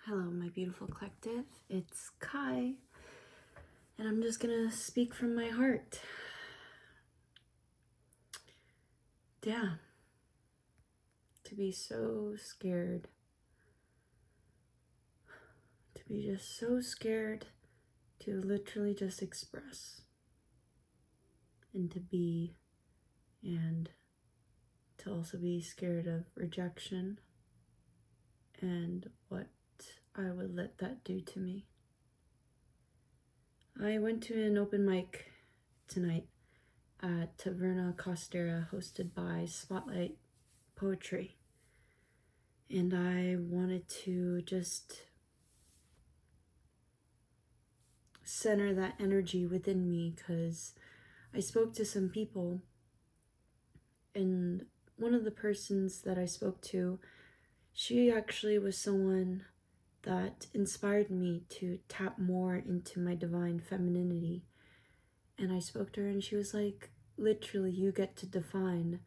Hello, my beautiful collective. It's Kai, and I'm just gonna speak from my heart. Yeah, to be so scared, to be just so scared to literally just express and to be, and to also be scared of rejection and what I would let that do to me. I went to an open mic tonight at Taverna Costera hosted by Spotlight Poetry, and I wanted to just center that energy within me because I spoke to some people, and one of the persons that I spoke to, she actually was someone that inspired me to tap more into my divine femininity. And I spoke to her and she was like, literally, you get to define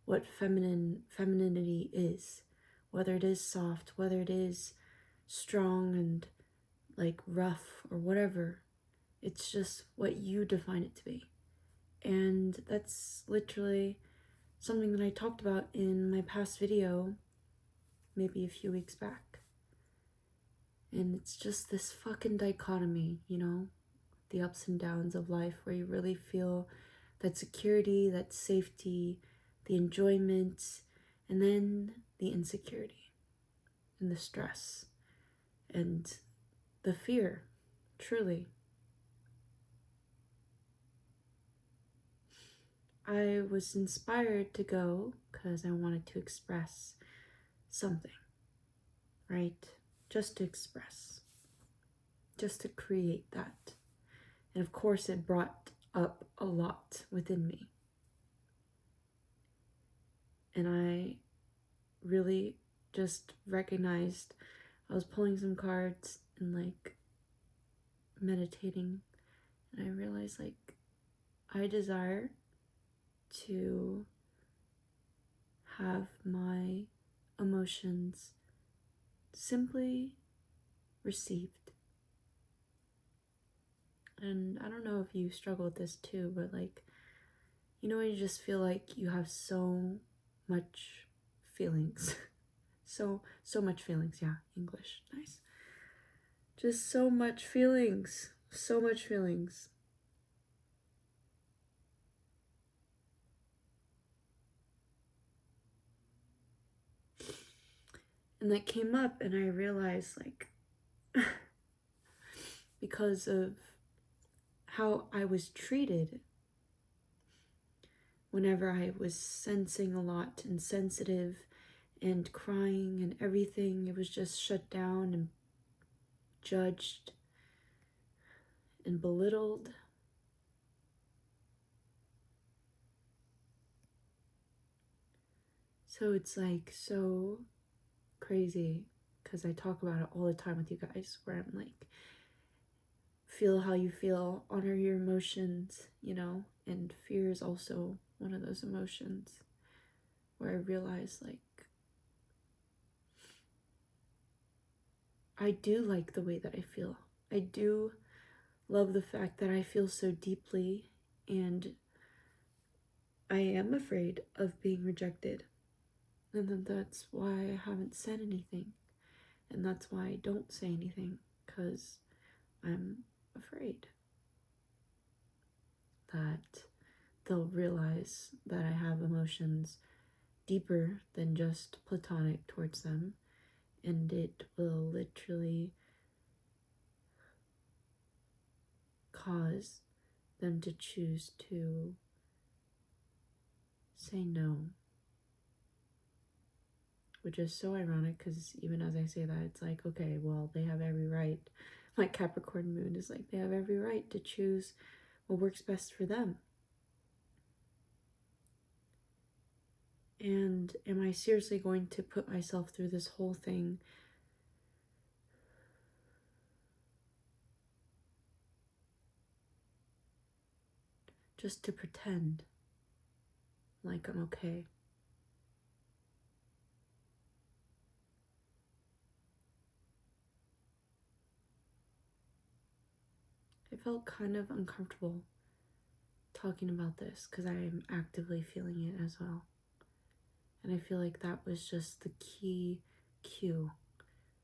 what femininity is, whether it is soft, whether it is strong and like rough or whatever. It's just what you define it to be. And that's literally something that I talked about in my past video, maybe a few weeks back. And it's just this fucking dichotomy, you know, the ups and downs of life where you really feel that security, that safety, the enjoyment, and then the insecurity and the stress and the fear, truly. I was inspired to go because I wanted to express something, right? Just to express, just to create that. And of course, it brought up a lot within me. And I really just recognized I was pulling some cards and like meditating, and I realized like I desire to have my emotions simply received. And I don't know if you struggle with this too, but like, you know, when you just feel like you have so much feelings. so much feelings. Yeah, English, nice. Just so much feelings. So much feelings. And that came up, and I realized, like, because of how I was treated whenever I was sensing a lot and sensitive and crying and everything, it was just shut down and judged and belittled. So it's like so crazy because I talk about it all the time with you guys, where I'm like, feel how you feel, honor your emotions, you know, and fear is also one of those emotions where I realize like I do like the way that I feel. I do love the fact that I feel so deeply, and I am afraid of being rejected. And then that's why I haven't said anything. And that's why I don't say anything, because I'm afraid that they'll realize that I have emotions deeper than just platonic towards them, and it will literally cause them to choose to say no. Which is so ironic because even as I say that, it's like, okay, well, they have every right. My Capricorn moon is like, they have every right to choose what works best for them. And am I seriously going to put myself through this whole thing just to pretend like I'm okay? felt kind of uncomfortable talking about this because I am actively feeling it as well. And I feel like that was just the key cue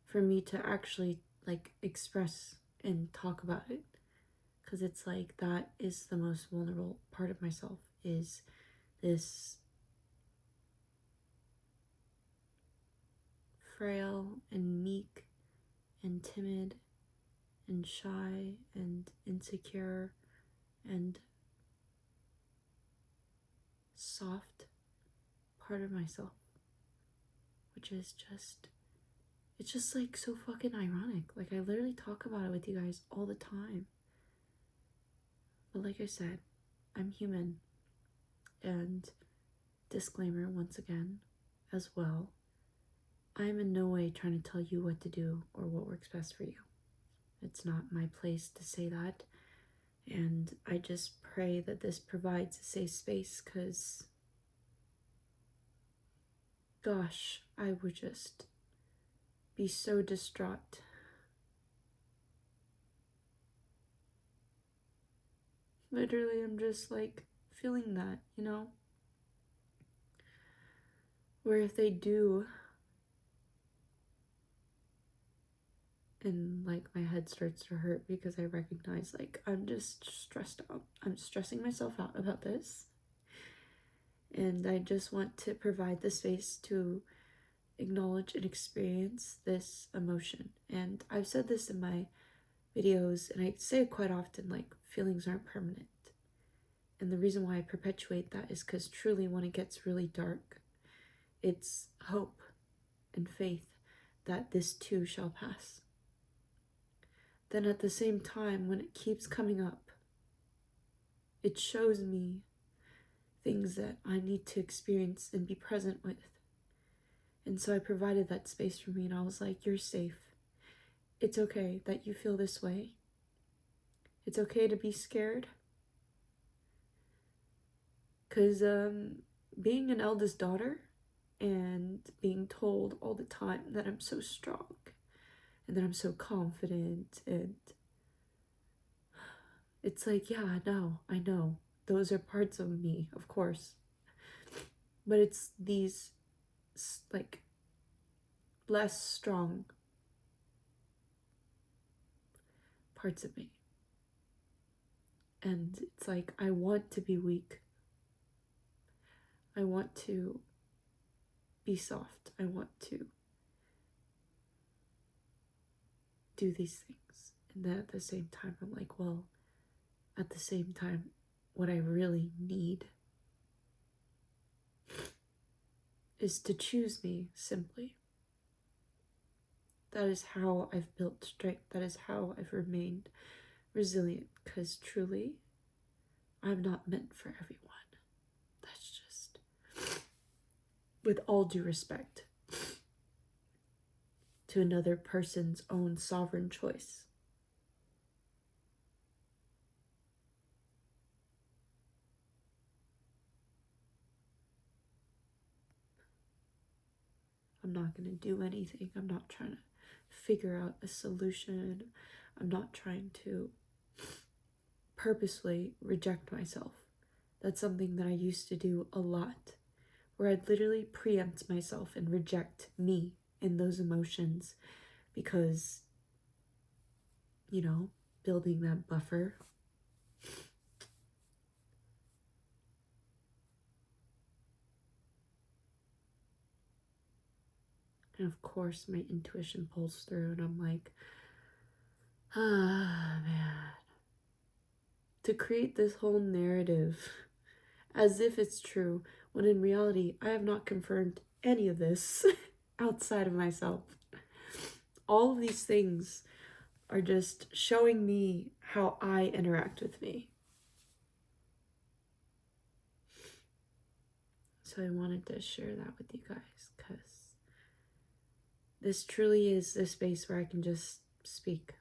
for me to actually like express and talk about it. Because it's like that is the most vulnerable part of myself, is this frail and meek and timid and shy and insecure and soft part of myself, which is just, it's just like so fucking ironic. Like, I literally talk about it with you guys all the time. But like I said, I'm human. And disclaimer once again, as well, I'm in no way trying to tell you what to do or what works best for you. It's not my place to say that. And I just pray that this provides a safe space, because gosh, I would just be so distraught. Literally, I'm just like feeling that, you know? Where if they do, and like my head starts to hurt because I recognize like I'm just stressed out. I'm stressing myself out about this. And I just want to provide the space to acknowledge and experience this emotion. And I've said this in my videos, and I say it quite often, like, feelings aren't permanent. And the reason why I perpetuate that is because truly when it gets really dark, it's hope and faith that this too shall pass. Then at the same time, when it keeps coming up, it shows me things that I need to experience and be present with. And so I provided that space for me, and I was like, you're safe. It's okay that you feel this way. It's okay to be scared. Because being an eldest daughter and being told all the time that I'm so strong and that I'm so confident, and it's like, yeah, I know. Those are parts of me, of course. But it's these, like, less strong parts of me. And it's like, I want to be weak. I want to be soft. I want to do these things. And then at the same time, I'm like, well, at the same time, what I really need is to choose me, simply. That is how I've built strength. That is how I've remained resilient, because truly, I'm not meant for everyone. That's just, with all due respect to another person's own sovereign choice. I'm not going to do anything. I'm not trying to figure out a solution. I'm not trying to purposely reject myself. That's something that I used to do a lot, where I'd literally preempt myself and reject me in those emotions because, you know, building that buffer. And of course, my intuition pulls through, and I'm like, ah, man. To create this whole narrative as if it's true, when in reality, I have not confirmed any of this outside of myself. All of these things are just showing me how I interact with me. So I wanted to share that with you guys, because this truly is the space where I can just speak.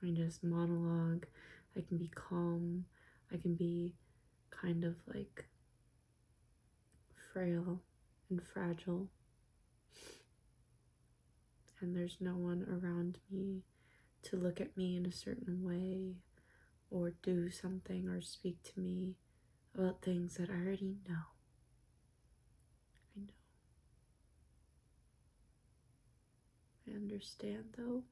I can just monologue. I can be calm. I can be kind of like frail and fragile. And there's no one around me to look at me in a certain way or do something or speak to me about things that I already know. I know. I understand though.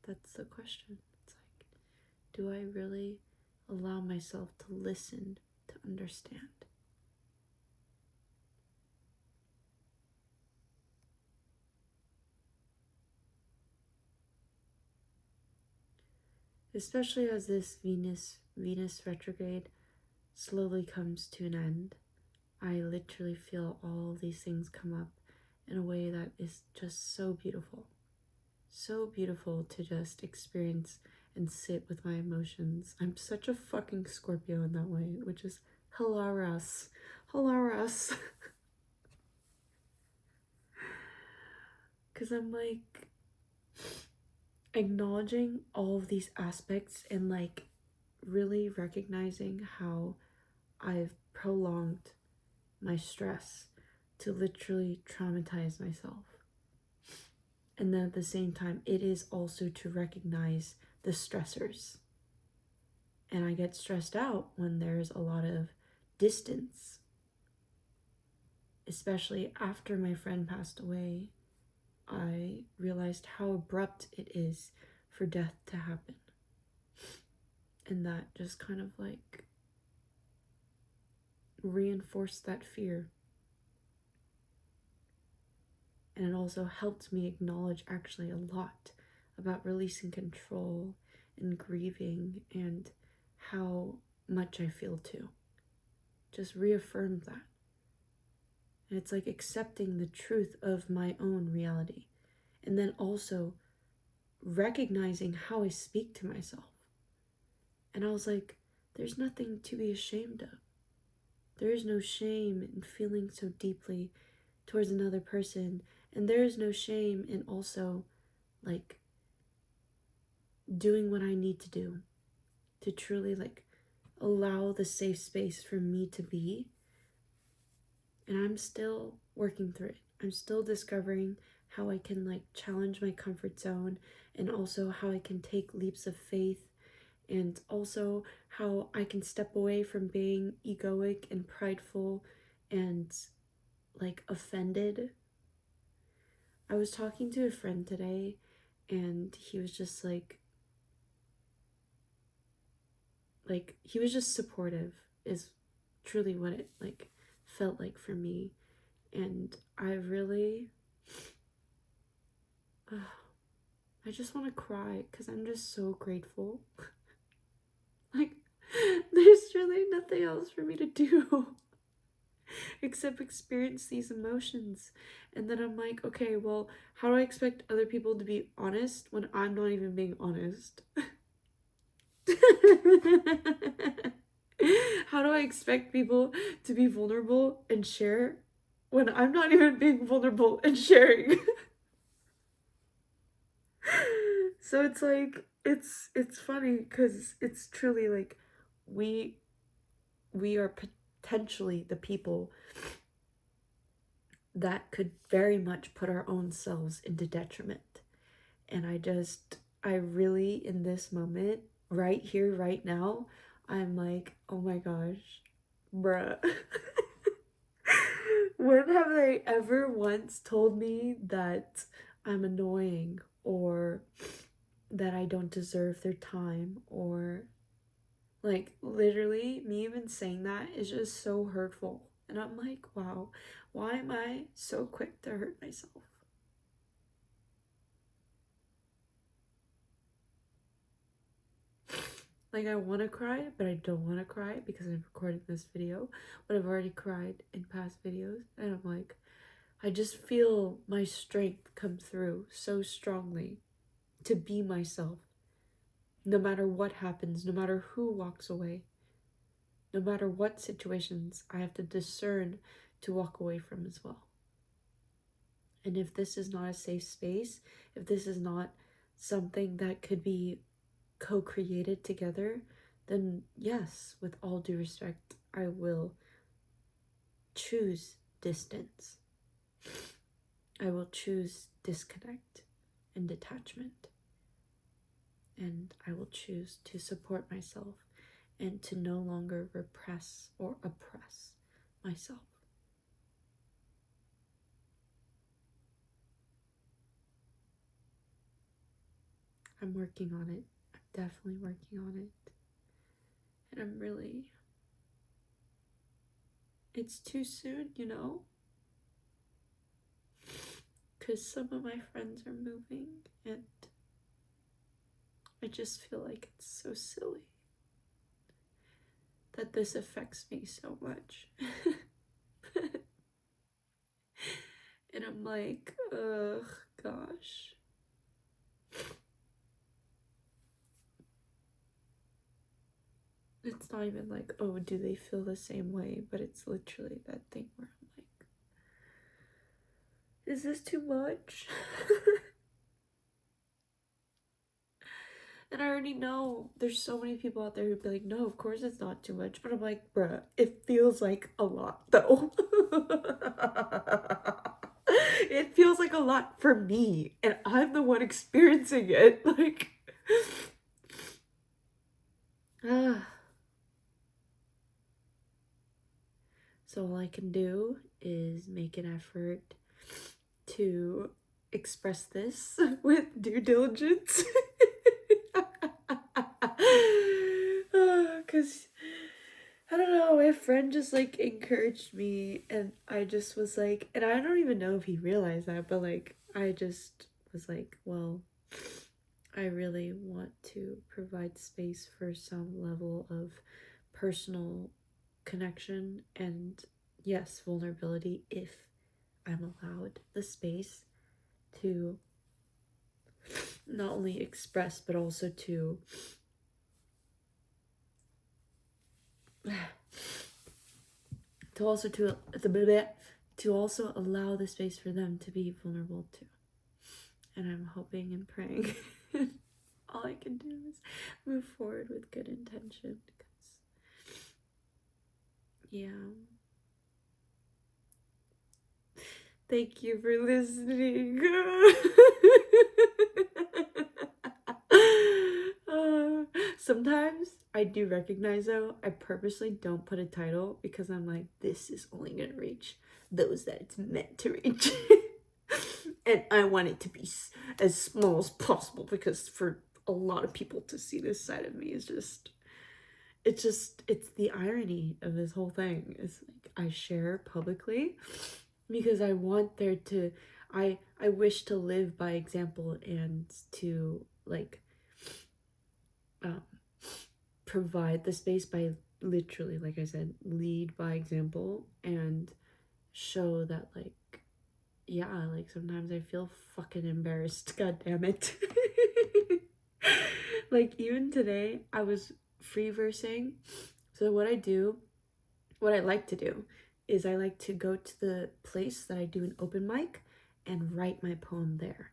That's the question. It's like, do I really allow myself to listen to understand? Especially as this Venus retrograde slowly comes to an end. I literally feel all these things come up in a way that is just so beautiful. So beautiful to just experience and sit with my emotions. I'm such a fucking Scorpio in that way, which is hilarious. Hilarious. Because I'm like acknowledging all of these aspects and like really recognizing how I've prolonged my stress to literally traumatize myself. And then at the same time, it is also to recognize the stressors. And I get stressed out when there's a lot of distance, especially after my friend passed away. I realized how abrupt it is for death to happen. And that just kind of like reinforced that fear. And it also helped me acknowledge actually a lot about releasing control and grieving and how much I feel too. Just reaffirmed that. And it's like accepting the truth of my own reality. And then also recognizing how I speak to myself. And I was like, there's nothing to be ashamed of. There is no shame in feeling so deeply towards another person. And there is no shame in also like doing what I need to do to truly like allow the safe space for me to be. And I'm still working through it. I'm still discovering how I can like challenge my comfort zone and also how I can take leaps of faith and also how I can step away from being egoic and prideful and like offended. I was talking to a friend today and he was just like he was just supportive is truly what it like felt like for me. And I really I just want to cry because I'm just so grateful. Like there's really nothing else for me to do except experience these emotions. And then I'm like, okay, well, how do I expect other people to be honest when I'm not even being honest? How do I expect people to be vulnerable and share when I'm not even being vulnerable and sharing? So it's like it's funny because it's truly like we are potentially the people that could very much put our own selves into detriment. And I really in this moment right here right now I'm like, oh my gosh, bruh. When have they ever once told me that I'm annoying or that I don't deserve their time? Or like literally me even saying that is just so hurtful. And I'm like, wow, why am I so quick to hurt myself? Like I want to cry, but I don't want to cry because I've recorded this video, but I've already cried in past videos. And I'm like, I just feel my strength come through so strongly to be myself. No matter what happens, no matter who walks away, no matter what situations I have to discern to walk away from as well. And if this is not a safe space, if this is not something that could be co-created together, then yes, with all due respect, I will choose distance. I will choose disconnect and detachment. and I will choose to support myself and to no longer repress or oppress myself. I'm working on it. I'm definitely working on it. And I'm really. It's too soon, you know? Because some of my friends are moving, and I just feel like it's so silly that this affects me so much. And I'm like, ugh, gosh. It's not even like, oh, do they feel the same way? But it's literally that thing where I'm like, is this too much? And I already know there's so many people out there who'd be like, no, of course it's not too much. But I'm like, bruh, it feels like a lot though. It feels like a lot for me, and I'm the one experiencing it. Like, ah. So all I can do is make an effort to express this with due diligence. Because I don't know, my friend just like encouraged me, and I just was like, and I don't even know if he realized that, but like, I just was like, well, I really want to provide space for some level of personal connection and, yes, vulnerability if I'm allowed the space to not only express but also to to also allow the space for them to be vulnerable too. And I'm hoping and praying. All I can do is move forward with good intention, because yeah. Thank you for listening. Sometimes I do recognize, though, I purposely don't put a title because I'm like, this is only gonna reach those that it's meant to reach. And I want it to be as small as possible, because for a lot of people to see this side of me is it's the irony of this whole thing. It's like I share publicly because I want there to, I wish to live by example and to like um, provide the space by literally, like I said, lead by example and show that, like, yeah, like sometimes I feel fucking embarrassed. God damn it. Like even today, I was free versing. So what I like to do is I like to go to the place that I do an open mic and write my poem there.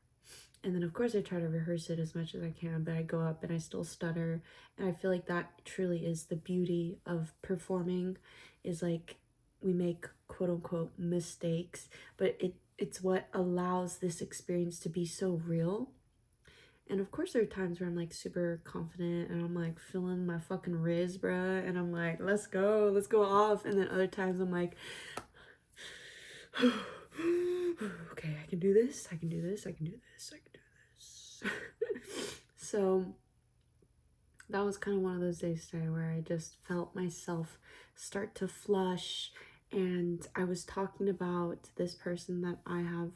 And then of course I try to rehearse it as much as I can, but I go up and I still stutter. And I feel like that truly is the beauty of performing, is like we make quote unquote mistakes, but it's what allows this experience to be so real. And of course there are times where I'm like super confident and I'm like feeling my fucking riz, bruh, and I'm like, let's go off. And then other times I'm like, okay, I can do this, I can do this, I can do this, I can do this. So that was kind of one of those days today where I just felt myself start to flush, and I was talking about this person that I have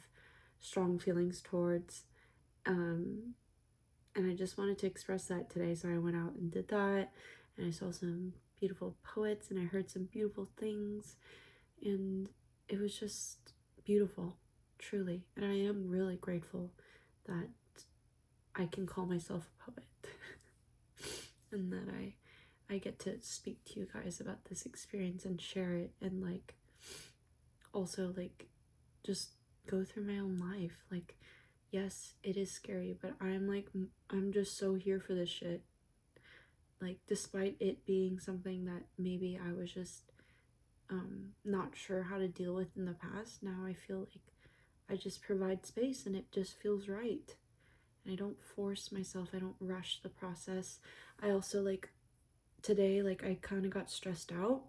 strong feelings towards, and I just wanted to express that today, so I went out and did that, and I saw some beautiful poets and I heard some beautiful things, and it was just beautiful, truly. And I am really grateful that I can call myself a poet and that I get to speak to you guys about this experience and share it, and like also like just go through my own life. Like, yes, it is scary, but I'm just so here for this shit. Like, despite it being something that maybe I was just not sure how to deal with in the past, now I feel like I just provide space and it just feels right. and I don't force myself. I don't rush the process. I also, like, today, like, I kind of got stressed out,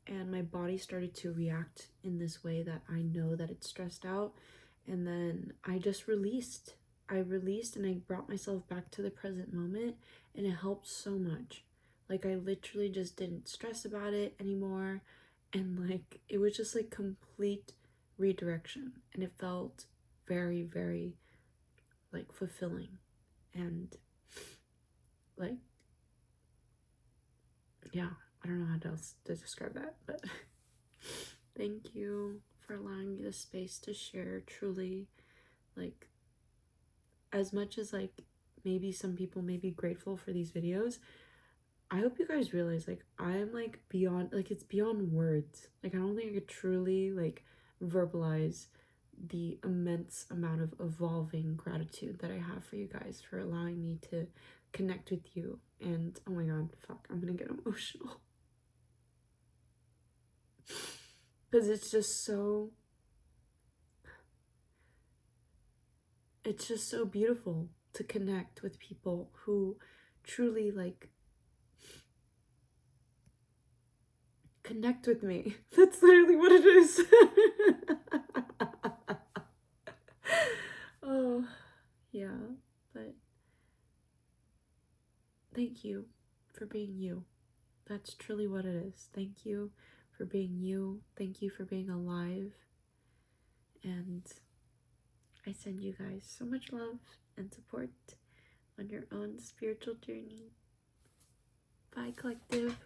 and my body started to react in this way that I know that it's stressed out, and then I just released. I released and I brought myself back to the present moment, and it helped so much. Like, I literally just didn't stress about it anymore, and like it was just like complete redirection, and it felt very, very like fulfilling, and like, yeah, I don't know how else to describe that, but thank you for allowing me the space to share. Truly, like, as much as like maybe some people may be grateful for these videos, I hope you guys realize, like, I'm like beyond, like, it's beyond words. Like, I don't think I could truly like verbalize the immense amount of evolving gratitude that I have for you guys for allowing me to connect with you. And oh my god, fuck, I'm gonna get emotional. Because it's just so, it's just so beautiful to connect with people who truly like connect with me. That's literally what it is. Oh, yeah, but thank you for being you. That's truly what it is. Thank you for being you. Thank you for being alive. And I send you guys so much love and support on your own spiritual journey. Bye, collective.